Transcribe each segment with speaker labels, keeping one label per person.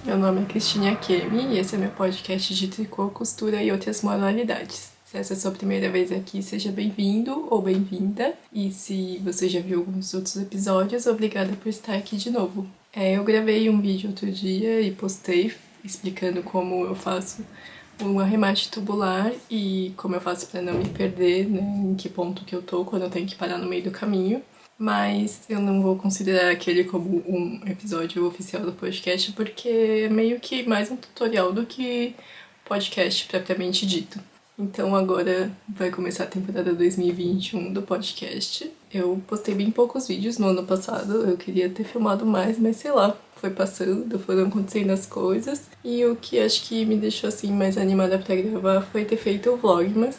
Speaker 1: meu nome é Cristina Akemi e esse é meu podcast de tricô, costura e outras manualidades. Se essa é a sua primeira vez aqui, seja bem-vindo ou bem-vinda. E se você já viu alguns outros episódios, obrigada por estar aqui de novo. Eu gravei um vídeo outro dia e postei explicando como eu faço um arremate tubular e como eu faço para não me perder, né, em que ponto que eu tô quando eu tenho que parar no meio do caminho. Mas eu não vou considerar aquele como um episódio oficial do podcast, porque é meio que mais um tutorial do que podcast propriamente dito. Então agora vai começar a temporada 2021 do podcast. Eu postei bem poucos vídeos no ano passado, eu queria ter filmado mais, mas sei lá, foi passando, foram acontecendo as coisas. E o que acho que me deixou assim mais animada pra gravar foi ter feito o Vlogmas.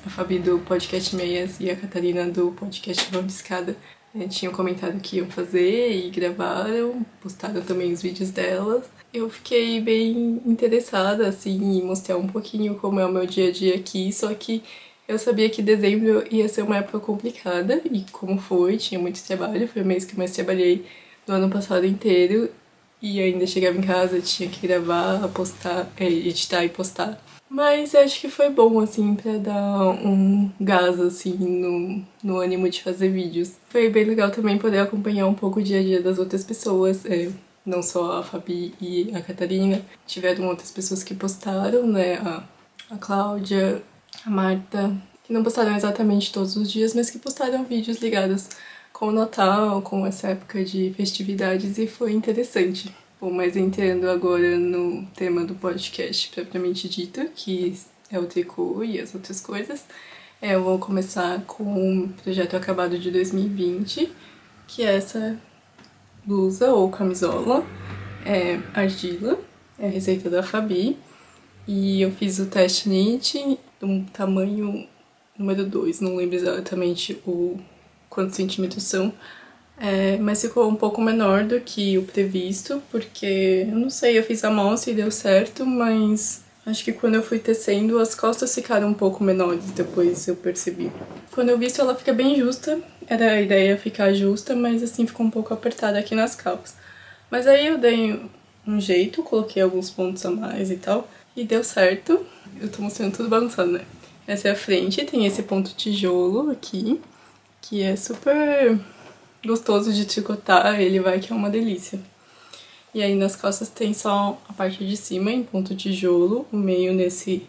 Speaker 1: A Fabi do podcast Meias e a Catarina do podcast Vão de Escada tinham comentado que iam fazer e gravaram, postaram também os vídeos delas. Eu fiquei bem interessada, assim, em mostrar um pouquinho como é o meu dia a dia aqui, só que eu sabia que dezembro ia ser uma época complicada, e como foi, tinha muito trabalho, foi o mês que eu mais trabalhei no ano passado inteiro, e ainda chegava em casa, tinha que gravar, postar, editar e postar. Mas acho que foi bom, assim, pra dar um gás, assim, no ânimo de fazer vídeos. Foi bem legal também poder acompanhar um pouco o dia a dia das outras pessoas, não só a Fabi e a Catarina. Tiveram outras pessoas que postaram, né, a Cláudia, a Marta, que não postaram exatamente todos os dias, mas que postaram vídeos ligados com o Natal, com essa época de festividades, e foi interessante. Bom, mas entrando agora no tema do podcast propriamente dito, que é o tricô e as outras coisas, eu vou começar com um projeto acabado de 2020, que é essa blusa ou camisola, argila, é a receita da Fabi, e eu fiz o teste knit do tamanho número 2, não lembro exatamente quantos centímetros são, mas ficou um pouco menor do que o previsto, porque, eu não sei, eu fiz a amostra e deu certo, mas acho que quando eu fui tecendo, as costas ficaram um pouco menores, depois eu percebi. Quando eu visto, ela fica bem justa, era a ideia ficar justa, mas assim, ficou um pouco apertada aqui nas calças. Mas aí eu dei um jeito, coloquei alguns pontos a mais e tal, e deu certo. Eu tô mostrando tudo bagunçado, né? Essa é a frente, tem esse ponto tijolo aqui, que é super gostoso de tricotar, ele vai que é uma delícia. E aí nas costas tem só a parte de cima em ponto tijolo, o meio nesse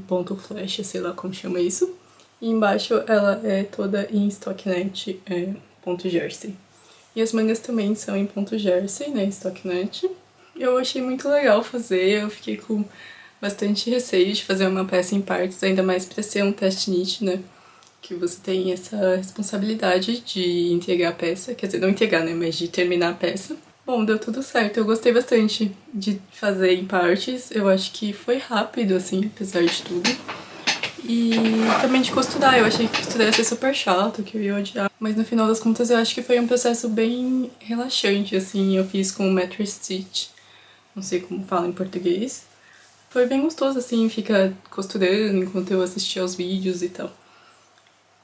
Speaker 1: ponto flecha, sei lá como chama isso. E embaixo ela é toda em stockinette, ponto jersey. E as mangas também são em ponto jersey, né, stockinette. Eu achei muito legal fazer, eu fiquei com bastante receio de fazer uma peça em partes, ainda mais pra ser um teste knit, né, que você tem essa responsabilidade de entregar a peça, quer dizer, não entregar, né, mas de terminar a peça. Bom, deu tudo certo, eu gostei bastante de fazer em partes, eu acho que foi rápido, assim, apesar de tudo. E também de costurar, eu achei que costurar ia ser super chato, que eu ia odiar. Mas no final das contas eu acho que foi um processo bem relaxante, assim, eu fiz com o Metro Stitch, não sei como fala em português. Foi bem gostoso, assim, ficar costurando enquanto eu assistia aos vídeos e tal.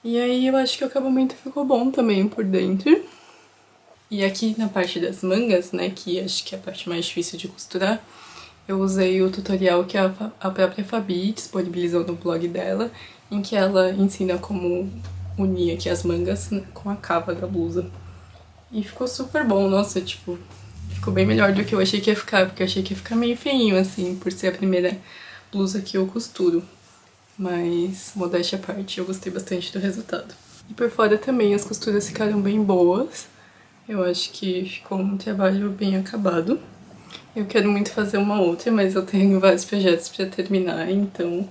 Speaker 1: E aí eu acho que o acabamento ficou bom também por dentro. E aqui na parte das mangas, né, que acho que é a parte mais difícil de costurar, eu usei o tutorial que a própria Fabi disponibilizou no blog dela, em que ela ensina como unir aqui as mangas com a cava da blusa. E ficou super bom, nossa, tipo, ficou bem melhor do que eu achei que ia ficar, porque eu achei que ia ficar meio feinho, assim, por ser a primeira blusa que eu costuro. Mas, modéstia à parte, eu gostei bastante do resultado. E por fora também as costuras ficaram bem boas. Eu acho que ficou um trabalho bem acabado. Eu quero muito fazer uma outra, mas eu tenho vários projetos pra terminar, então o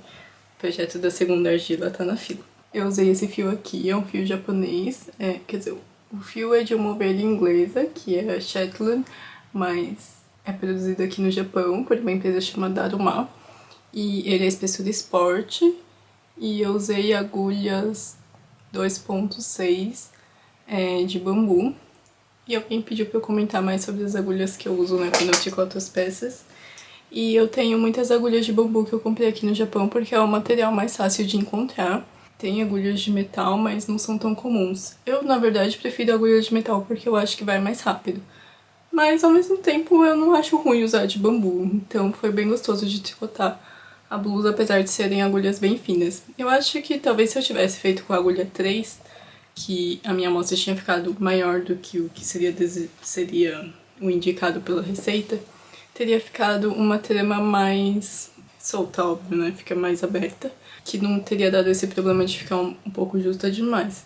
Speaker 1: projeto da segunda argila tá na fila. Eu usei esse fio aqui, é um fio japonês, quer dizer, o fio é de uma ovelha inglesa, que é a Shetland, mas é produzido aqui no Japão por uma empresa chamada Aruma. E ele é espessura Sport, e eu usei agulhas 2.6 de bambu. E alguém pediu pra eu comentar mais sobre as agulhas que eu uso, né, quando eu tricoto as peças. E eu tenho muitas agulhas de bambu que eu comprei aqui no Japão porque é o material mais fácil de encontrar. Tem agulhas de metal, mas não são tão comuns. Eu, na verdade, prefiro agulhas de metal porque eu acho que vai mais rápido. Mas ao mesmo tempo eu não acho ruim usar de bambu, então foi bem gostoso de tricotar a blusa, apesar de serem agulhas bem finas. Eu acho que talvez se eu tivesse feito com a agulha 3, que a minha amostra tinha ficado maior do que o que seria o indicado pela receita, teria ficado uma trama mais solta, óbvio, né? Fica mais aberta, que não teria dado esse problema de ficar um pouco justa demais.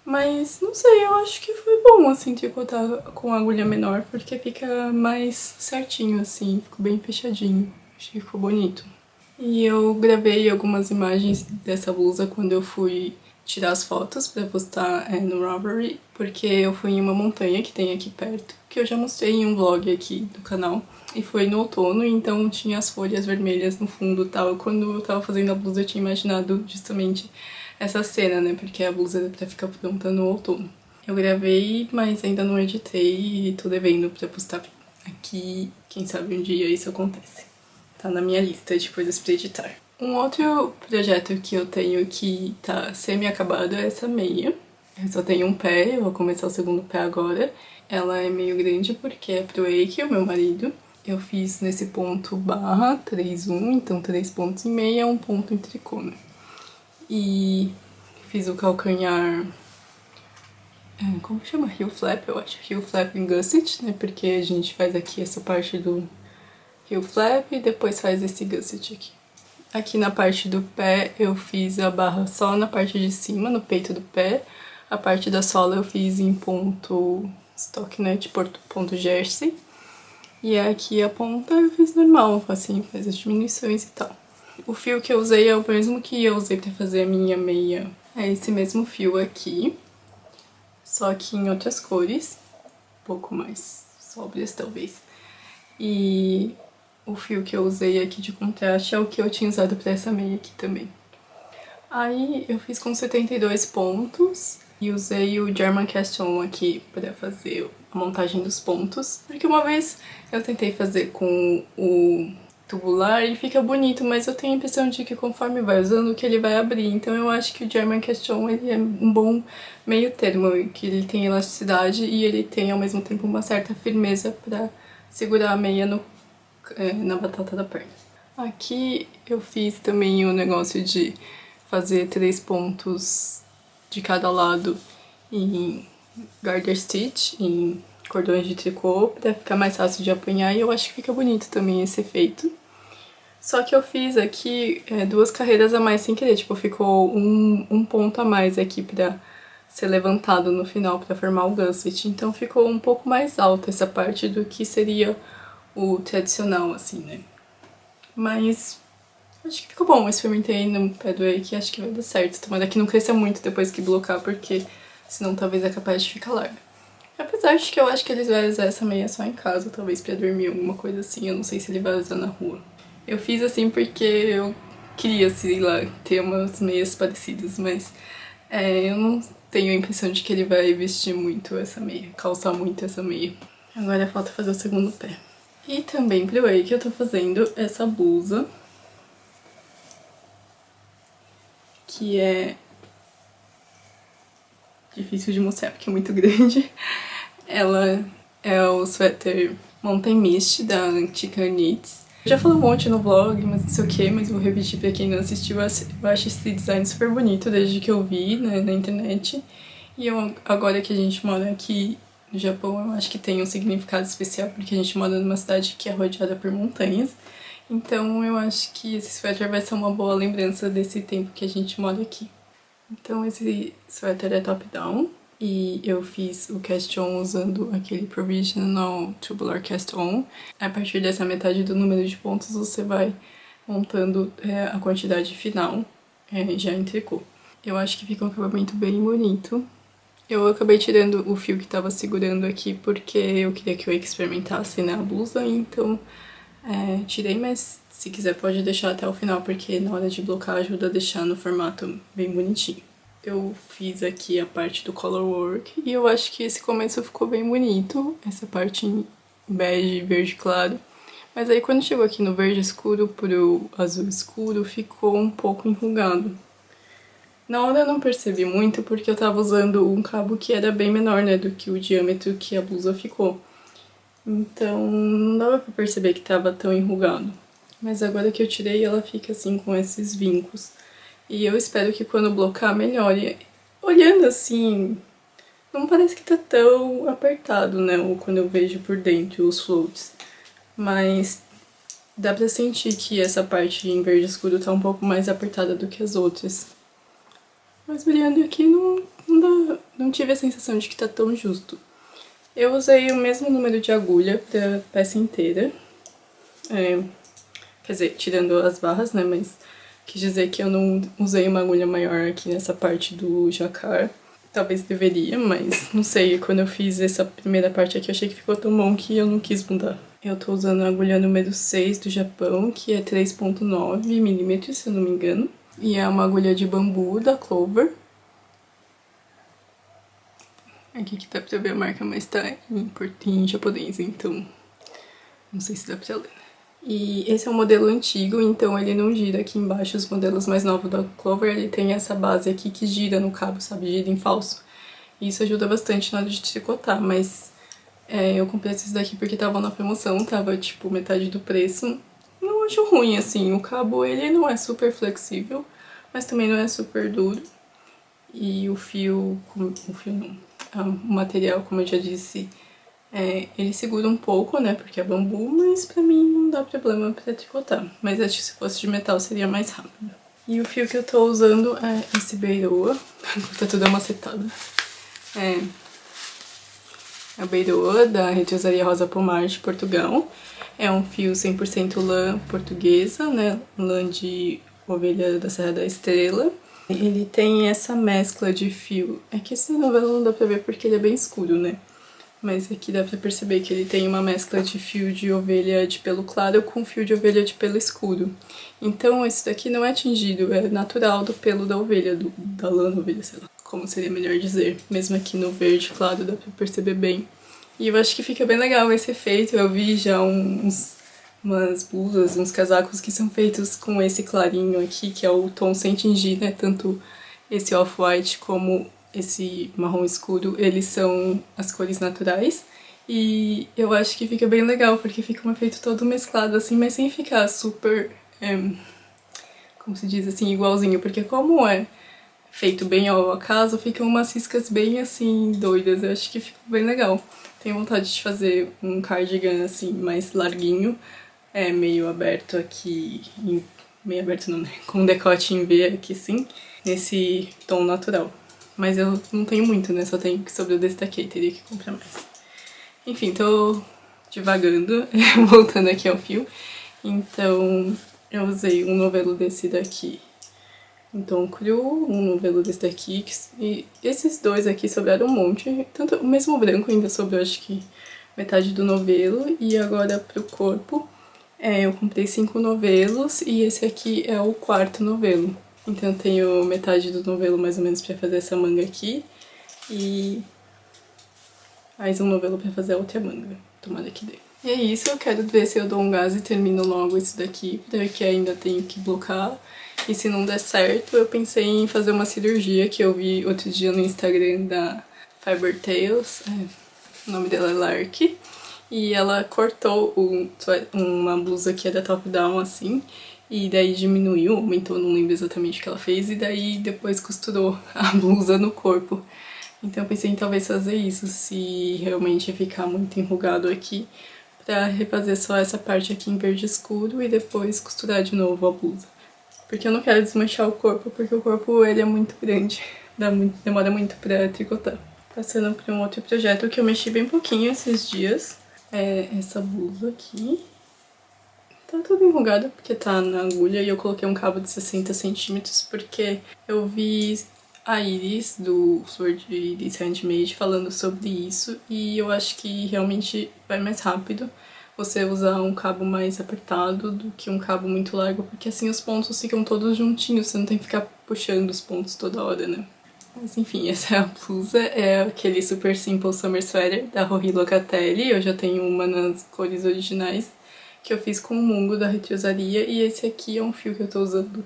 Speaker 1: Mas, não sei, eu acho que foi bom, assim, tricotar com agulha menor, porque fica mais certinho, assim, ficou bem fechadinho. Achei que ficou bonito. E eu gravei algumas imagens dessa blusa quando eu fui tirar as fotos pra postar no Ravelry, porque eu fui em uma montanha que tem aqui perto, que eu já mostrei em um vlog aqui do canal, e foi no outono, então tinha as folhas vermelhas no fundo e tal. Quando eu tava fazendo a blusa eu tinha imaginado justamente essa cena, né, porque a blusa é pra ficar pronta no outono. Eu gravei, mas ainda não editei e tô devendo pra postar aqui, quem sabe um dia isso acontece. Tá na minha lista de coisas pra editar. Um outro projeto que eu tenho que tá semi-acabado é essa meia. Eu só tenho um pé, eu vou começar o segundo pé agora. Ela é meio grande porque é pro Eike, o meu marido. Eu fiz nesse ponto barra 3,1, então 3 pontos em meia, um ponto em tricô, né? E fiz o calcanhar... como chama? Heel flap, eu acho. Heel flap em gusset, né? Porque a gente faz aqui essa parte do heel flap e depois faz esse gusset aqui. Aqui na parte do pé eu fiz a barra só na parte de cima, no peito do pé. A parte da sola eu fiz em ponto stockinette, ponto jersey. E aqui a ponta eu fiz normal, assim, faz as diminuições e tal. O fio que eu usei é o mesmo que eu usei pra fazer a minha meia. É esse mesmo fio aqui, só que em outras cores, um pouco mais sóbrias talvez. E o fio que eu usei aqui de contraste é o que eu tinha usado pra essa meia aqui também. Aí eu fiz com 72 pontos e usei o German Cast On aqui pra fazer a montagem dos pontos. Porque uma vez eu tentei fazer com o tubular e fica bonito, mas eu tenho a impressão de que conforme vai usando que ele vai abrir. Então eu acho que o German Cast On ele é um bom meio termo, que ele tem elasticidade e ele tem ao mesmo tempo uma certa firmeza pra segurar a meia na batata da perna. Aqui eu fiz também o negócio de fazer 3 pontos de cada lado em garter stitch, em cordões de tricô, pra ficar mais fácil de apanhar, e eu acho que fica bonito também esse efeito. Só que eu fiz aqui 2 carreiras a mais sem querer, tipo, ficou um ponto a mais aqui pra ser levantado no final pra formar o gusset, então ficou um pouco mais alta essa parte do que seria o tradicional, assim, né? Mas acho que ficou bom, eu experimentei no pé do Eike e acho que vai dar certo. Tomara que não cresça muito depois que blocar, porque senão talvez é capaz de ficar larga. Apesar de que eu acho que eles vão usar essa meia só em casa, talvez pra dormir, alguma coisa assim, eu não sei se ele vai usar na rua. Eu fiz assim porque eu queria, sei lá, ter umas meias parecidas, mas eu não tenho a impressão de que ele vai vestir muito essa meia, calçar muito essa meia. Agora falta fazer o segundo pé. E também pro Eike eu tô fazendo essa blusa, que é difícil de mostrar porque é muito grande. Ela é o sweater Mountain Mist da Antica Knits. Eu já falei um monte no vlog, mas não sei o que, mas vou repetir pra quem não assistiu. Eu acho esse design super bonito desde que eu vi, né, na internet. E agora que a gente mora aqui no Japão, eu acho que tem um significado especial porque a gente mora numa cidade que é rodeada por montanhas. Então eu acho que esse sweater vai ser uma boa lembrança desse tempo que a gente mora aqui. Então esse sweater é top-down e eu fiz o cast-on usando aquele Provisional Tubular Cast-on. A partir dessa metade do número de pontos você vai montando a quantidade final já em tricô. Eu acho que fica um acabamento bem bonito. Eu acabei tirando o fio que estava segurando aqui porque eu queria que eu experimentasse, né, a blusa, então tirei, mas se quiser pode deixar até o final, porque na hora de blocar ajuda a deixar no formato bem bonitinho. Eu fiz aqui a parte do color work e eu acho que esse começo ficou bem bonito, essa parte em bege e verde claro. Mas aí quando chegou aqui no verde escuro pro azul escuro, ficou um pouco enrugado. Na hora eu não percebi muito porque eu tava usando um cabo que era bem menor, né, do que o diâmetro que a blusa ficou. Então não dava pra perceber que tava tão enrugado. Mas agora que eu tirei, ela fica assim com esses vincos. E eu espero que quando bloquear melhore. Olhando assim, não parece que tá tão apertado, né? Ou quando eu vejo por dentro os floats. Mas dá pra sentir que essa parte em verde escuro tá um pouco mais apertada do que as outras. Mas brilhando aqui não tive a sensação de que tá tão justo. Eu usei o mesmo número de agulha pra peça inteira. Quer dizer, tirando as barras, né? Mas quis dizer que eu não usei uma agulha maior aqui nessa parte do jacar. Talvez deveria, mas não sei. Quando eu fiz essa primeira parte aqui, eu achei que ficou tão bom que eu não quis mudar. Eu tô usando a agulha número 6 do Japão, que é 3,9 milímetros, se eu não me engano. E é uma agulha de bambu da Clover. Aqui que dá pra ver a marca, mas tá em japonês, então não sei se dá pra ler. E esse é um modelo antigo, então ele não gira aqui embaixo. Os modelos mais novos da Clover, ele tem essa base aqui que gira no cabo, sabe? Gira em falso. E isso ajuda bastante na hora de tricotar, mas eu comprei esses daqui porque tava na promoção, tava tipo metade do preço. Não acho ruim, assim, o cabo ele não é super flexível, mas também não é super duro. E o fio não, o material, como eu já disse, ele segura um pouco, né, porque é bambu, mas pra mim não dá problema pra tricotar. Mas acho que se fosse de metal seria mais rápido. E o fio que eu tô usando é esse Beiroa, tá tudo amacetada. É a Beiroa, da Retrosaria Rosa Pomar de Portugal. É um fio 100% lã portuguesa, né, lã de ovelha da Serra da Estrela. Ele tem essa mescla de fio. É que esse novelo não dá pra ver porque ele é bem escuro, né? Mas aqui dá pra perceber que ele tem uma mescla de fio de ovelha de pelo claro com fio de ovelha de pelo escuro. Então esse daqui não é tingido, é natural do pelo da ovelha, da lã da ovelha, sei lá, como seria melhor dizer. Mesmo aqui no verde claro dá pra perceber bem. E eu acho que fica bem legal esse efeito. Eu vi já umas blusas, uns casacos que são feitos com esse clarinho aqui, que é o tom sem tingir, né? Tanto esse off-white como esse marrom escuro, eles são as cores naturais. E eu acho que fica bem legal, porque fica um efeito todo mesclado assim, mas sem ficar super, como se diz assim, igualzinho. Porque como é feito bem ao acaso, ficam umas riscas bem assim, doidas. Eu acho que fica bem legal. Tenho vontade de fazer um cardigan assim, mais larguinho, meio aberto aqui, meio aberto não, né? Com decote em V aqui sim, nesse tom natural. Mas eu não tenho muito, né? Só tenho que sobre eu destaquei, teria que comprar mais. Enfim, tô divagando, voltando aqui ao fio. Então, eu usei um novelo desse daqui em tom cru, um novelo desse daqui, e esses dois aqui sobraram um monte. Tanto o mesmo branco ainda sobrou, acho que metade do novelo, e agora pro corpo eu comprei 5 novelos e esse aqui é o quarto novelo. Então eu tenho metade do novelo mais ou menos pra fazer essa manga aqui e mais um novelo pra fazer a outra manga. Tomara que dê. E é isso, eu quero ver se eu dou um gás e termino logo esse daqui, porque ainda tenho que blocar. E se não der certo, eu pensei em fazer uma cirurgia que eu vi outro dia no Instagram da Fiber Tales. O nome dela é Lark. E ela cortou uma blusa que era top-down, assim, e daí diminuiu, aumentou, não lembro exatamente o que ela fez, e daí depois costurou a blusa no corpo. Então eu pensei em talvez fazer isso, se realmente ficar muito enrugado aqui, pra refazer só essa parte aqui em verde escuro e depois costurar de novo a blusa. Porque eu não quero desmanchar o corpo, porque o corpo ele é muito grande, demora muito pra tricotar. Passando pra um outro projeto que eu mexi bem pouquinho esses dias, é essa blusa aqui. Tá tudo enrugado porque tá na agulha e eu coloquei um cabo de 60 centímetros porque eu vi a Iris, do Sword Iris Handmade, falando sobre isso e eu acho que realmente vai mais rápido você usar um cabo mais apertado do que um cabo muito largo, porque assim os pontos ficam todos juntinhos, você não tem que ficar puxando os pontos toda hora, né? Mas enfim, essa é a blusa, é aquele Super Simple Summer Sweater da Rory Locatelli. Eu já tenho uma nas cores originais, que eu fiz com o mungo da retrosaria, e esse aqui é um fio que eu tô usando,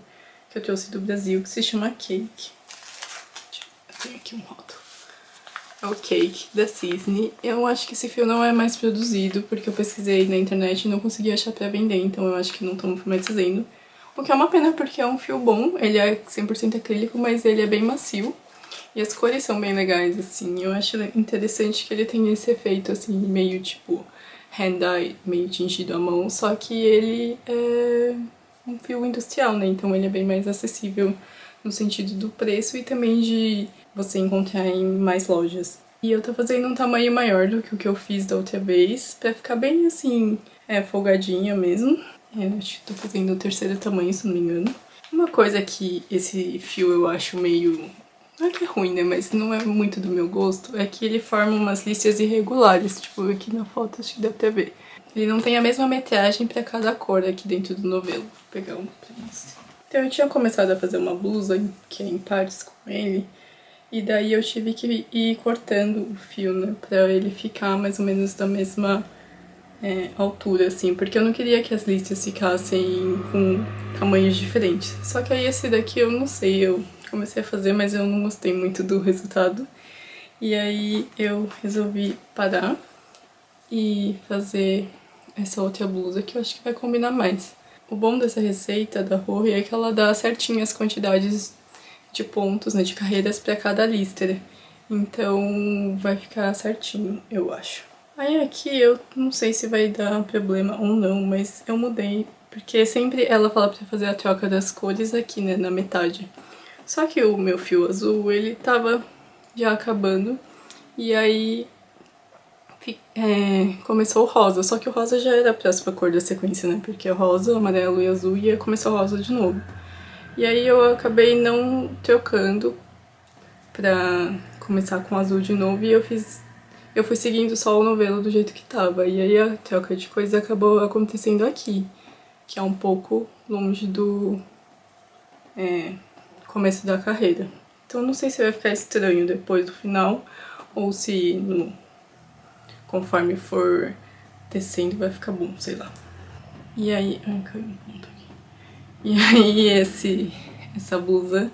Speaker 1: que eu trouxe do Brasil, que se chama Cake. Eu tenho aqui um rótulo. é o Cake, da Cisne. Eu acho que esse fio não é mais produzido, porque eu pesquisei na internet e não consegui achar pra vender, então eu acho que não estão mais fazendo. O que é uma pena, porque é um fio bom, ele é 100% acrílico, mas ele é bem macio. E as cores são bem legais, assim. Eu acho interessante que ele tem esse efeito, assim, meio tipo hand-dye, meio tingido à mão, só que ele é um fio industrial, né? Então ele é bem mais acessível no sentido do preço e também de você encontrar em mais lojas. E eu tô fazendo um tamanho maior do que o que eu fiz da outra vez, pra ficar bem assim, folgadinha mesmo. Acho que tô fazendo o terceiro tamanho, se não me engano. Uma coisa que esse fio eu acho meio... não é que é ruim, né? Mas não é muito do meu gosto. É que ele forma umas listas irregulares. Tipo, aqui na foto acho que dá pra ver. Ele não tem a mesma metragem pra cada cor aqui dentro do novelo. Vou pegar um pra você. Então eu tinha começado a fazer uma blusa que é em partes com ele. E daí eu tive que ir cortando o fio, né? Pra ele ficar mais ou menos da mesma altura, assim. Porque eu não queria que as listas ficassem com tamanhos diferentes. Só que aí esse daqui eu não sei, eu comecei a fazer, mas eu não gostei muito do resultado. E aí eu resolvi parar e fazer essa outra blusa que eu acho que vai combinar mais. O bom dessa receita da Rory é que ela dá certinho as quantidades de pontos, né, de carreiras para cada lister. Então vai ficar certinho, eu acho. Aí aqui eu não sei se vai dar problema ou não, mas eu mudei. Porque sempre ela fala pra fazer a troca das cores aqui, né, na metade. Só que o meu fio azul, ele tava já acabando. E aí começou o rosa. Só que o rosa já era a próxima cor da sequência, né? Porque é rosa, amarelo e azul ia começar o rosa de novo. E aí eu acabei não trocando pra começar com azul de novo e eu fui seguindo só o novelo do jeito que tava. E aí a troca de coisa acabou acontecendo aqui, que é um pouco longe do começo da carreira. Então não sei se vai ficar estranho depois do final ou se conforme for descendo vai ficar bom, sei lá. E aí... ai, caiu um ponto aqui. E aí essa blusa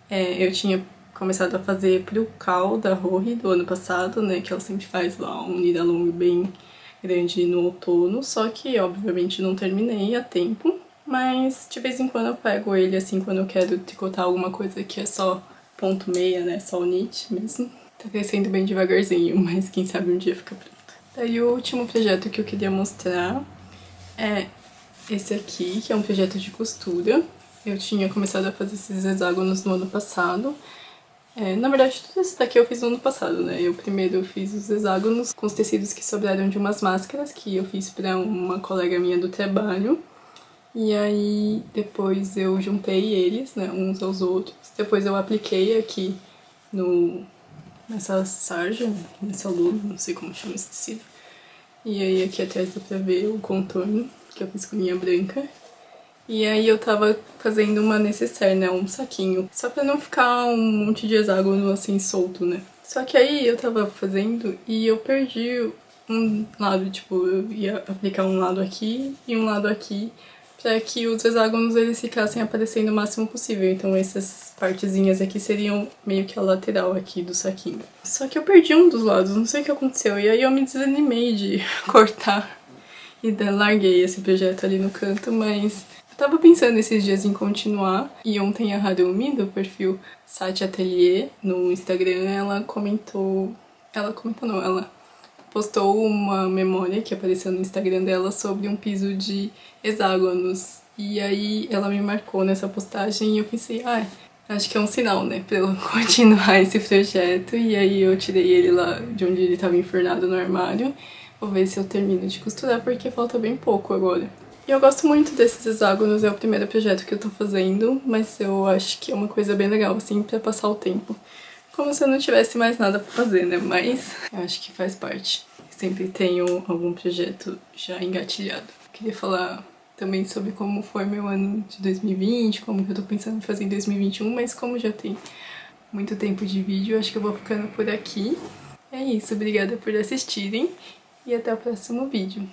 Speaker 1: eu tinha começado a fazer pro Cal da Rory do ano passado, né, que ela sempre faz lá um knit-along bem grande no outono, só que obviamente não terminei a tempo, mas de vez em quando eu pego ele assim quando eu quero tricotar alguma coisa que é só ponto meia, né, só o knit mesmo. Tá crescendo bem devagarzinho, mas quem sabe um dia fica pronto. Daí o último projeto que eu queria mostrar é esse aqui, que é um projeto de costura. Eu tinha começado a fazer esses hexágonos no ano passado. Na verdade, tudo isso daqui eu fiz no ano passado, né? Eu primeiro fiz os hexágonos com os tecidos que sobraram de umas máscaras que eu fiz pra uma colega minha do trabalho. E aí, depois eu juntei eles, né, uns aos outros. Depois eu apliquei aqui nessa sarja, nessa lula, não sei como chama esse tecido. E aí aqui atrás dá pra ver o contorno, que eu fiz com linha branca. E aí eu tava fazendo uma necessaire, né, um saquinho, só pra não ficar um monte de hexágono assim solto, né. Só que aí eu tava fazendo e eu perdi um lado, tipo, eu ia aplicar um lado aqui e um lado aqui, pra que os hexágonos eles ficassem aparecendo o máximo possível. Então essas partezinhas aqui seriam meio que a lateral aqui do saquinho. Só que eu perdi um dos lados, não sei o que aconteceu, e aí eu me desanimei de cortar e larguei esse projeto ali no canto, mas eu tava pensando esses dias em continuar, e ontem a Harumi, do perfil Sati Atelier, no Instagram, ela postou uma memória que apareceu no Instagram dela sobre um piso de hexágonos. E aí ela me marcou nessa postagem e eu pensei, acho que é um sinal, né, pra eu continuar esse projeto. E aí eu tirei ele lá de onde ele tava enfurnado no armário. Vou ver se eu termino de costurar, porque falta bem pouco agora. E eu gosto muito desses hexágonos, é o primeiro projeto que eu tô fazendo, mas eu acho que é uma coisa bem legal, assim, pra passar o tempo. Como se eu não tivesse mais nada pra fazer, né? Mas eu acho que faz parte. Sempre tenho algum projeto já engatilhado. Queria falar também sobre como foi meu ano de 2020, como que eu tô pensando em fazer em 2021, mas como já tem muito tempo de vídeo, acho que eu vou ficando por aqui. É isso, obrigada por assistirem e até o próximo vídeo.